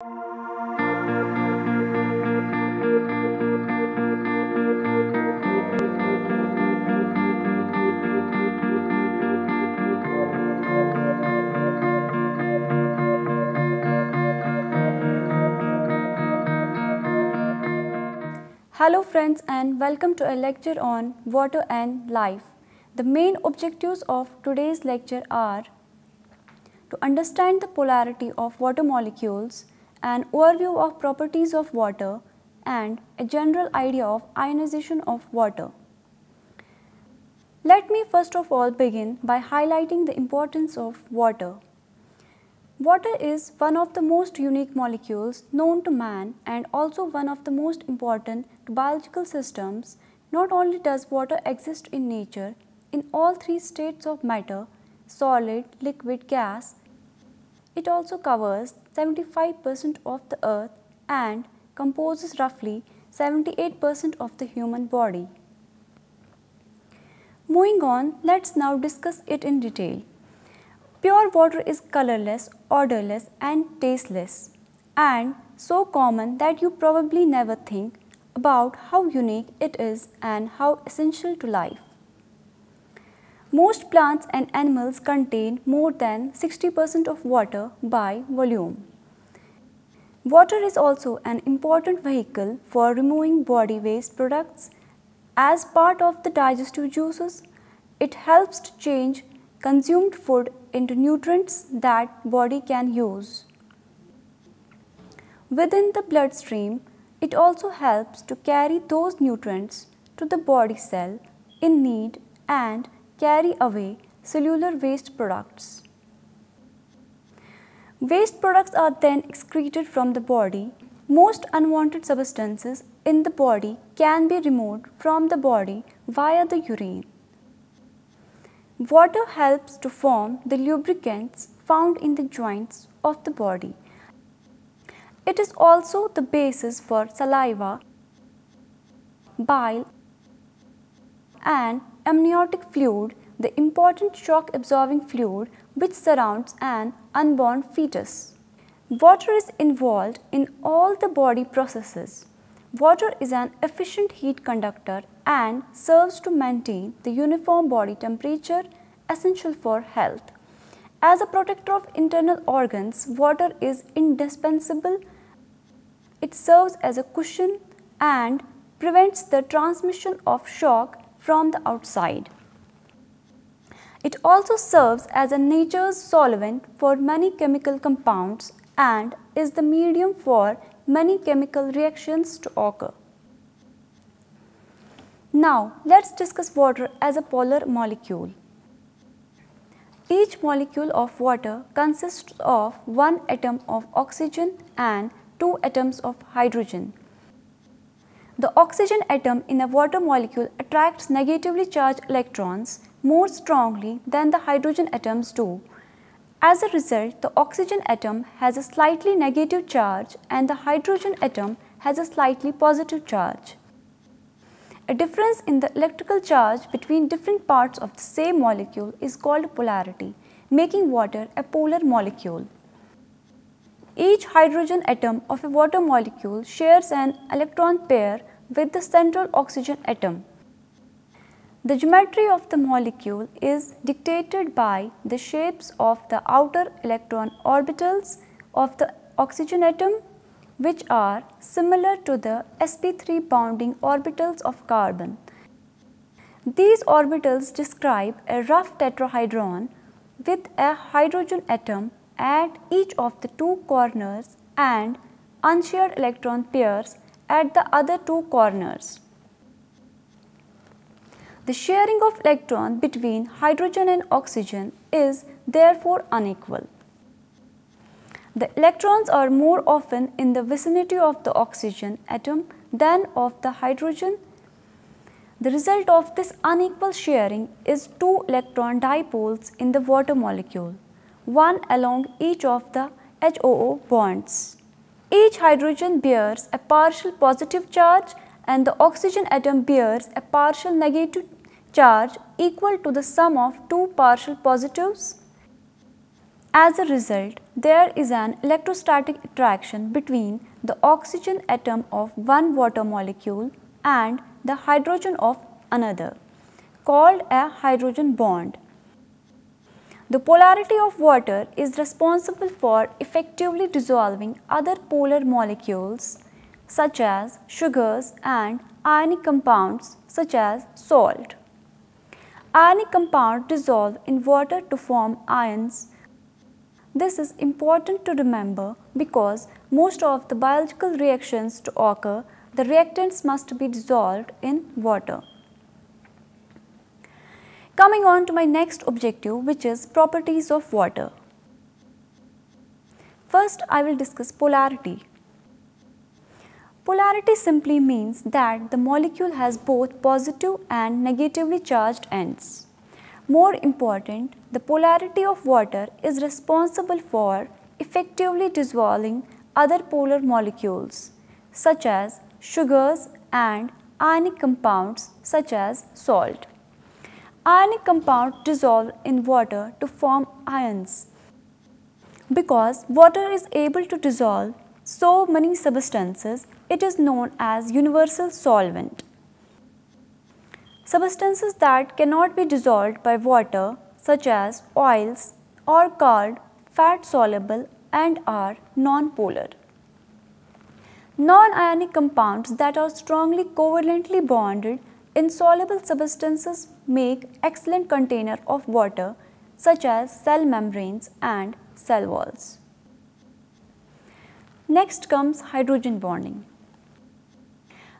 Hello friends and welcome to a lecture on water and life. The main objectives of today's lecture are to understand the polarity of water molecules, an overview of properties of water, and a general idea of ionization of water. Let me first of all begin by highlighting the importance of water. Water is one of the most unique molecules known to man and also one of the most important to biological systems. Not only does water exist in nature in all three states of matter, solid, liquid, gas, it also covers 75% of the earth and composes roughly 78% of the human body. Moving on, let's now discuss it in detail. Pure water is colorless, odorless and tasteless, and so common that you probably never think about how unique it is and how essential to life. Most plants and animals contain more than 60% of water by volume. Water is also an important vehicle for removing body waste products. As part of the digestive juices, it helps to change consumed food into nutrients that body can use. Within the bloodstream, it also helps to carry those nutrients to the body cell in need and carry away cellular waste products. Waste products are then excreted from the body. Most unwanted substances in the body can be removed from the body via the urine. Water helps to form the lubricants found in the joints of the body. It is also the basis for saliva, bile, and amniotic fluid, the important shock-absorbing fluid which surrounds an unborn fetus. Water is involved in all the body processes. Water is an efficient heat conductor and serves to maintain the uniform body temperature essential for health. As a protector of internal organs, water is indispensable. It serves as a cushion and prevents the transmission of shock from the outside. It also serves as a nature's solvent for many chemical compounds and is the medium for many chemical reactions to occur. Now, let's discuss water as a polar molecule. Each molecule of water consists of one atom of oxygen and two atoms of hydrogen. The oxygen atom in a water molecule attracts negatively charged electrons more strongly than the hydrogen atoms do. As a result, the oxygen atom has a slightly negative charge and the hydrogen atom has a slightly positive charge. A difference in the electrical charge between different parts of the same molecule is called polarity, making water a polar molecule. Each hydrogen atom of a water molecule shares an electron pair with the central oxygen atom. The geometry of the molecule is dictated by the shapes of the outer electron orbitals of the oxygen atom, which are similar to the sp3 bounding orbitals of carbon. These orbitals describe a rough tetrahedron with a hydrogen atom at each of the two corners and unshared electron pairs at the other two corners. The sharing of electron between hydrogen and oxygen is therefore unequal. The electrons are more often in the vicinity of the oxygen atom than of the hydrogen. The result of this unequal sharing is two electron dipoles in the water molecule, one along each of the HOO bonds. Each hydrogen bears a partial positive charge and the oxygen atom bears a partial negative charge equal to the sum of two partial positives. As a result, there is an electrostatic attraction between the oxygen atom of one water molecule and the hydrogen of another, called a hydrogen bond. The polarity of water is responsible for effectively dissolving other polar molecules such as sugars and ionic compounds such as salt. Ionic compounds dissolve in water to form ions. This is important to remember because most of the biological reactions to occur, the reactants must be dissolved in water. Coming on to my next objective, which is properties of water. First, I will discuss polarity. Polarity simply means that the molecule has both positive and negatively charged ends. More important, the polarity of water is responsible for effectively dissolving other polar molecules such as sugars and ionic compounds such as salt. Ionic compounds dissolve in water to form ions. Because water is able to dissolve so many substances, it is known as universal solvent. Substances that cannot be dissolved by water, such as oils, are called fat soluble and are non-polar. Non-ionic compounds that are strongly covalently bonded insoluble substances make excellent container of water, such as cell membranes and cell walls. Next comes hydrogen bonding.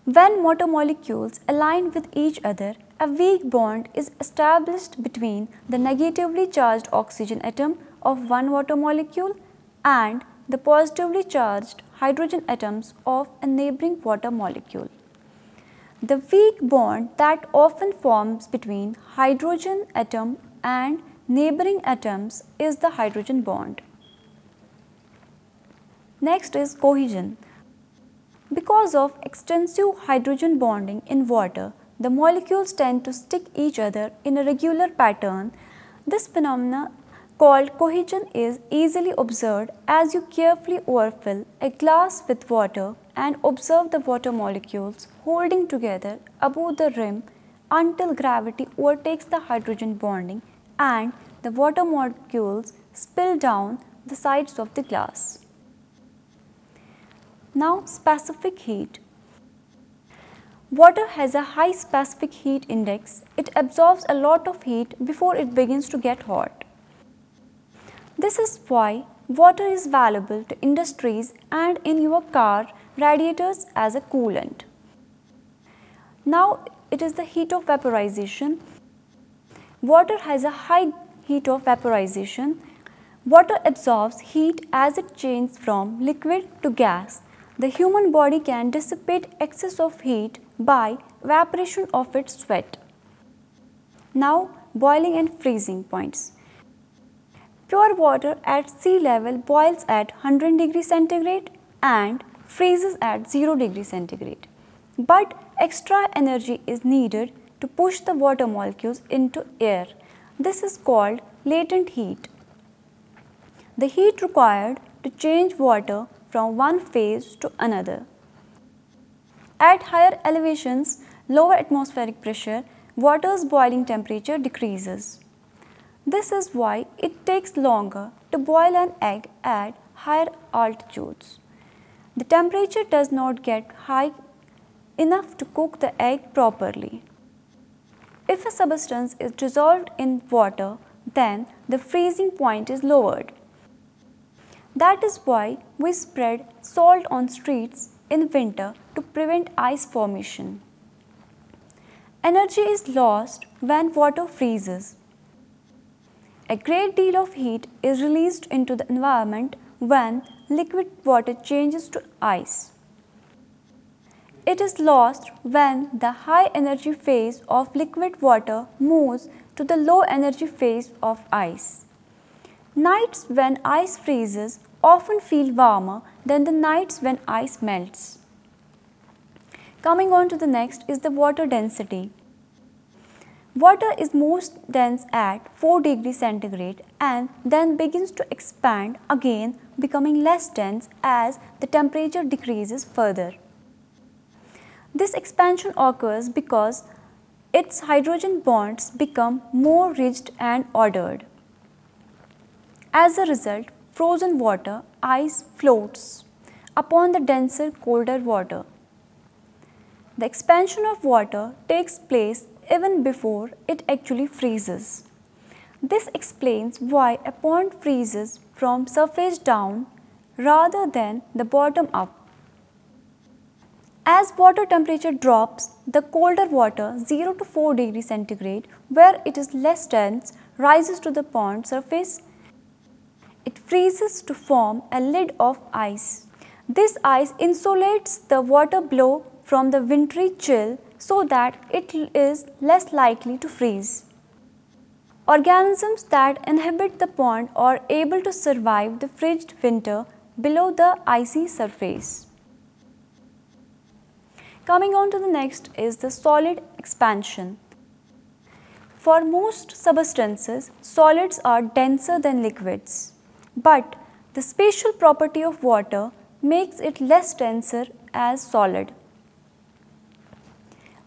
When water molecules align with each other, a weak bond is established between the negatively charged oxygen atom of one water molecule and the positively charged hydrogen atoms of a neighboring water molecule. The weak bond that often forms between hydrogen atom and neighboring atoms is the hydrogen bond. Next is cohesion. Because of extensive hydrogen bonding in water, the molecules tend to stick each other in a regular pattern. This phenomenon called cohesion is easily observed as you carefully overfill a glass with water and observe the water molecules holding together above the rim until gravity overtakes the hydrogen bonding and the water molecules spill down the sides of the glass. Now, specific heat. Water has a high specific heat index. It absorbs a lot of heat before it begins to get hot. This is why water is valuable to industries and in your car radiators as a coolant. Now, it is the heat of vaporization. Water has a high heat of vaporization. Water absorbs heat as it changes from liquid to gas. The human body can dissipate excess of heat by evaporation of its sweat. Now, boiling and freezing points. Pure water at sea level boils at 100 degrees centigrade and freezes at 0 degrees centigrade. But extra energy is needed to push the water molecules into air. This is called latent heat. The heat required to change water from one phase to another. At higher elevations, lower atmospheric pressure, water's boiling temperature decreases. This is why it takes longer to boil an egg at higher altitudes. The temperature does not get high enough to cook the egg properly. If a substance is dissolved in water, then the freezing point is lowered. That is why we spread salt on streets in winter to prevent ice formation. Energy is lost when water freezes. A great deal of heat is released into the environment when liquid water changes to ice. It is lost when the high energy phase of liquid water moves to the low energy phase of ice. Nights when ice freezes often feel warmer than the nights when ice melts. Coming on to the next is the water density. Water is most dense at 4 degrees centigrade and then begins to expand again, becoming less dense as the temperature decreases further. This expansion occurs because its hydrogen bonds become more rigid and ordered. As a result, frozen water, ice, floats upon the denser, colder water. The expansion of water takes place even before it actually freezes. This explains why a pond freezes from surface down rather than the bottom up. As water temperature drops, the colder water 0 to 4 degrees centigrade, where it is less dense, rises to the pond surface. It freezes to form a lid of ice. This ice insulates the water below from the wintry chill so that it is less likely to freeze. Organisms that inhabit the pond are able to survive the frigid winter below the icy surface. Coming on to the next is the solid expansion. For most substances, solids are denser than liquids, but the special property of water makes it less denser as solid.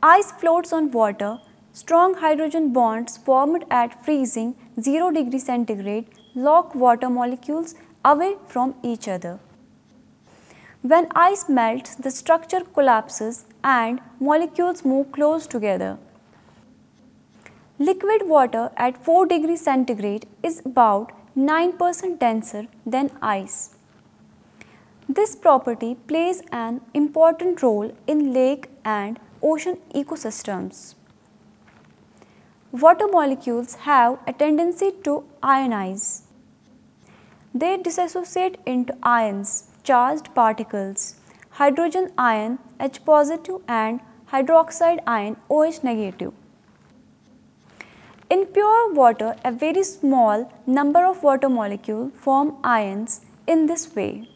Ice floats on water. Strong hydrogen bonds formed at freezing 0 degrees centigrade lock water molecules away from each other. When ice melts, the structure collapses and molecules move close together. Liquid water at 4 degrees centigrade is about 9% denser than ice. This property plays an important role in lake and ocean ecosystems. Water molecules have a tendency to ionize. They dissociate into ions, charged particles, hydrogen ion H positive and hydroxide ion OH negative. In pure water, a very small number of water molecules form ions in this way.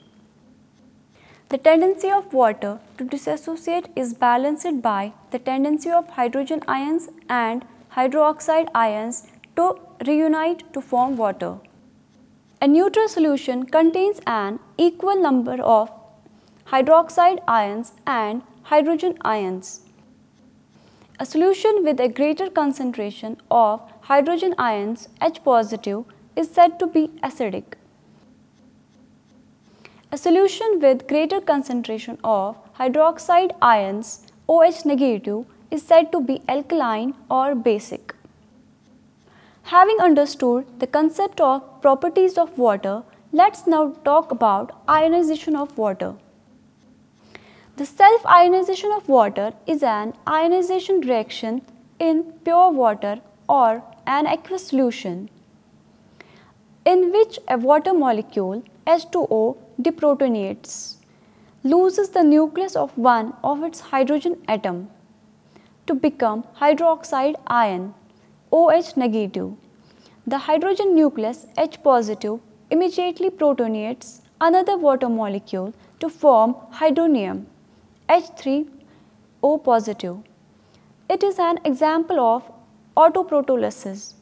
The tendency of water to dissociate is balanced by the tendency of hydrogen ions and hydroxide ions to reunite to form water. A neutral solution contains an equal number of hydroxide ions and hydrogen ions. A solution with a greater concentration of hydrogen ions H positive is said to be acidic. A solution with greater concentration of hydroxide ions OH negative is said to be alkaline or basic. Having understood the concept of properties of water, let's now talk about ionization of water. The self-ionization of water is an ionization reaction in pure water or an aqueous solution in which a water molecule H2O deprotonates, loses the nucleus of one of its hydrogen atom to become hydroxide ion OH negative. The hydrogen nucleus H positive immediately protonates another water molecule to form hydronium H3O positive. It is an example of autoprotolysis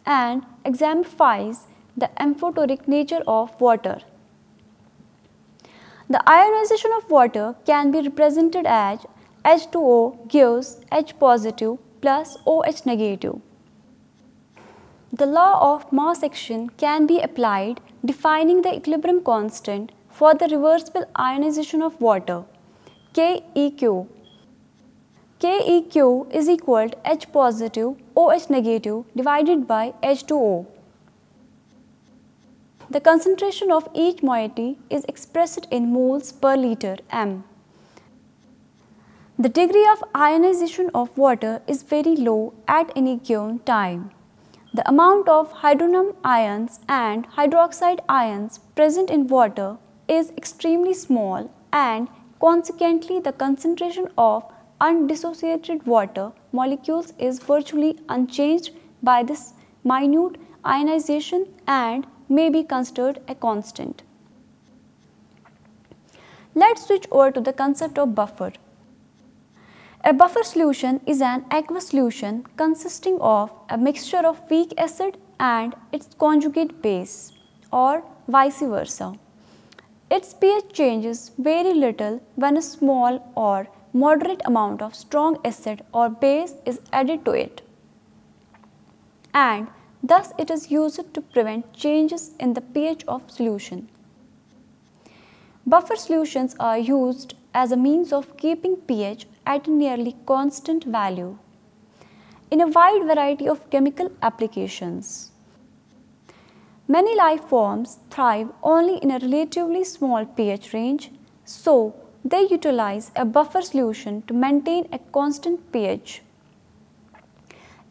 and exemplifies the amphoteric nature of water. The ionization of water can be represented as H2O gives H positive plus OH negative. The law of mass action can be applied, defining the equilibrium constant for the reversible ionization of water, KEQ. KEQ is equal to H positive OH negative divided by H2O. The concentration of each moiety is expressed in moles per liter m. The degree of ionization of water is very low at any given time. The amount of hydronium ions and hydroxide ions present in water is extremely small, and consequently the concentration of undissociated water molecules is virtually unchanged by this minute ionization and may be considered a constant. Let's switch over to the concept of buffer. A buffer solution is an aqueous solution consisting of a mixture of weak acid and its conjugate base, or vice versa. Its pH changes very little when a small or moderate amount of strong acid or base is added to it, and thus it is used to prevent changes in the pH of solution. Buffer solutions are used as a means of keeping pH at a nearly constant value in a wide variety of chemical applications. Many life forms thrive only in a relatively small pH range, so they utilize a buffer solution to maintain a constant pH.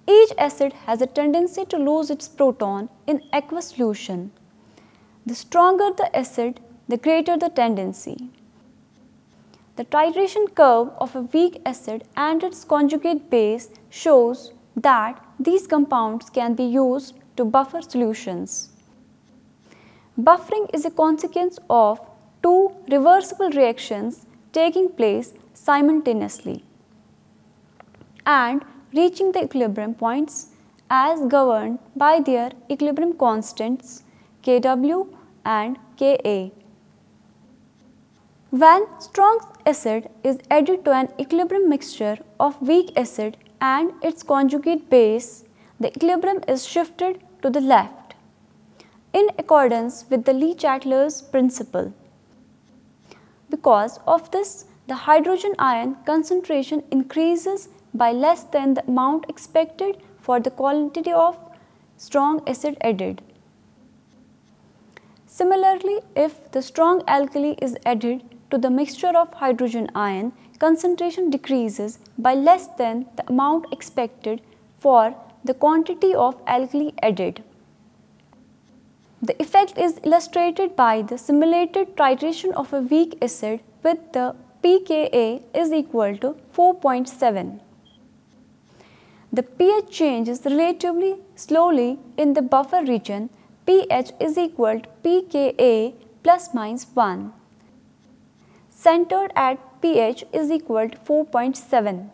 Each acid has a tendency to lose its proton in aqueous solution. The stronger the acid, the greater the tendency. The titration curve of a weak acid and its conjugate base shows that these compounds can be used to buffer solutions. Buffering is a consequence of two reversible reactions taking place simultaneously and reaching the equilibrium points as governed by their equilibrium constants Kw and Ka. When strong acid is added to an equilibrium mixture of weak acid and its conjugate base, the equilibrium is shifted to the left in accordance with the Le-Chatelain's principle. Because of this, the hydrogen ion concentration increases by less than the amount expected for the quantity of strong acid added. Similarly, if the strong alkali is added to the mixture of hydrogen ion, concentration decreases by less than the amount expected for the quantity of alkali added. The effect is illustrated by the simulated titration of a weak acid with the pKa is equal to 4.7. The pH changes relatively slowly in the buffer region. pH is equal to pKa plus minus 1. Centered at pH is equal to 4.7,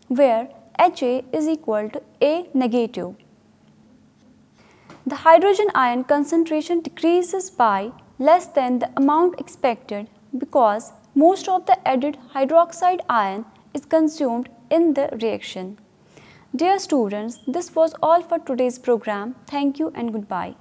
where Ha is equal to A negative. The hydrogen ion concentration decreases by less than the amount expected because most of the added hydroxide ion is consumed in the reaction. Dear students, this was all for today's program. Thank you and goodbye.